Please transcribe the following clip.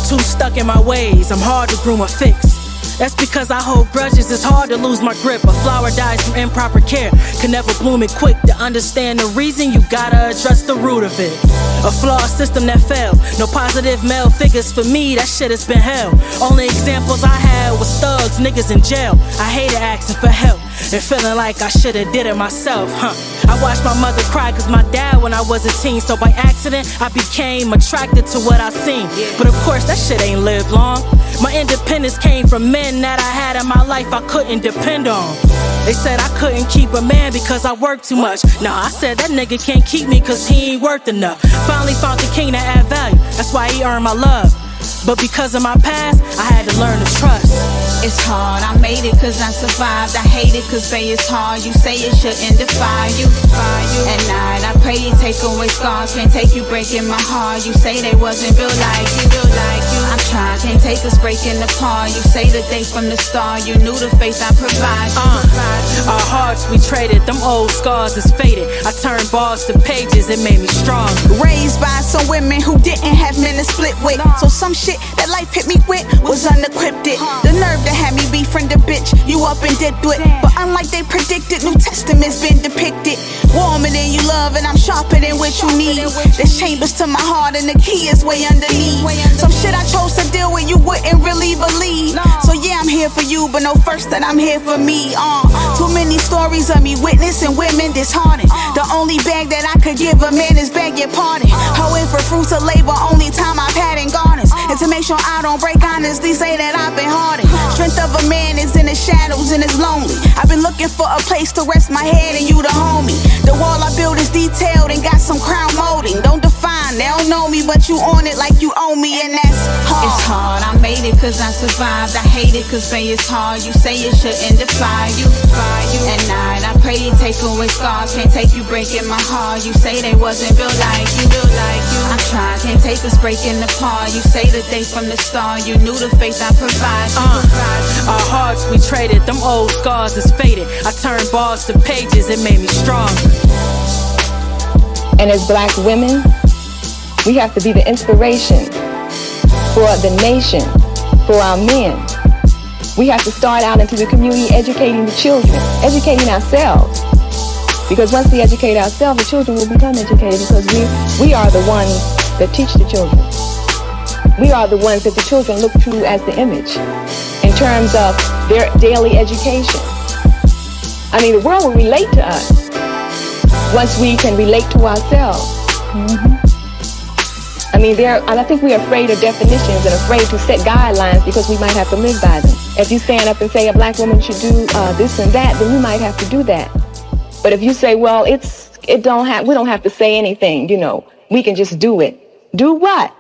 too stuck in my ways, I'm hard to groom or fix. That's because I hold grudges, it's hard to lose my grip. A flower dies from improper care, can never bloom it quick. To understand the reason, you gotta address the root of it. A flawed system that failed, no positive male figures for me, that shit has been hell. Only examples I had was thugs, niggas in jail. I hated asking for help and feeling like I should've did it myself, I watched my mother cry cause my dad when I was a teen. So by accident, I became attracted to what I seen. But of course, that shit ain't lived long. My independence came from men that I had in my life I couldn't depend on. They said I couldn't keep a man because I worked too much. Nah, I said that nigga can't keep me cause he ain't worth enough. Finally found the king that add value, that's why he earned my love. But because of my past, I had to learn to trust. It's hard, I made it cause I survived. I hate it cause say it's hard. You say it shouldn't defy you. At night I pray you take away scars. Can't take you breaking my heart. You say they wasn't built like you. I'm trying, can't take us breaking apart. You say the day from the start. You knew the face I provide. Our hearts we traded, them old scars is faded. I turned bars to pages, it made me strong. Raised by some women who didn't have men to split with. So some shit that life hit me with was unencrypted. The nerve that had me befriend a bitch you up and dipped with. But unlike they predicted, New Testament's been depicted. Warmer than you love and I'm sharper than what you need. There's chambers to my heart and the key is way underneath. Some shit I chose to deal with you wouldn't really believe. So yeah, I'm here for you, but know first that I'm here for me. Too many stories of me witnessing women disheartened. The only bag that I could give a man is beg your pardon. Hoeing for fruits of labor, only time I've had in gardens. And to make sure I don't break, honestly say that I've been hardened. Strength of a man is in the shadows and it's lonely. I've been looking for a place to rest my head and you the homie. The wall I built is detailed and got some crown molding. Don't define, they don't know me, but you on it like you owe me, and that's hard. It's hard, I made it cause I survived. I hate it cause say it's hard. You say it shouldn't defy you. At night I pray you take away scars. Can't take you breaking my heart. You say they wasn't built like you. I'm trying, can't take us breaking apart. You say the day from the start. You knew the face I provide. Our hearts we traded, them old scars is faded. I turned bars to pages, it made me strong. And as black women, we have to be the inspiration for the nation, for our men. We have to start out into the community educating the children, educating ourselves. Because once we educate ourselves, the children will become educated because we are the ones that teach the children. We are the ones that the children look to as the image in terms of their daily education. I mean, the world will relate to us once we can relate to ourselves. I mean, and I think we're afraid of definitions and afraid to set guidelines because we might have to live by them. If you stand up and say a black woman should do this and that, then you might have to do that. But if you say, well, we don't have to say anything, we can just do it. Do what?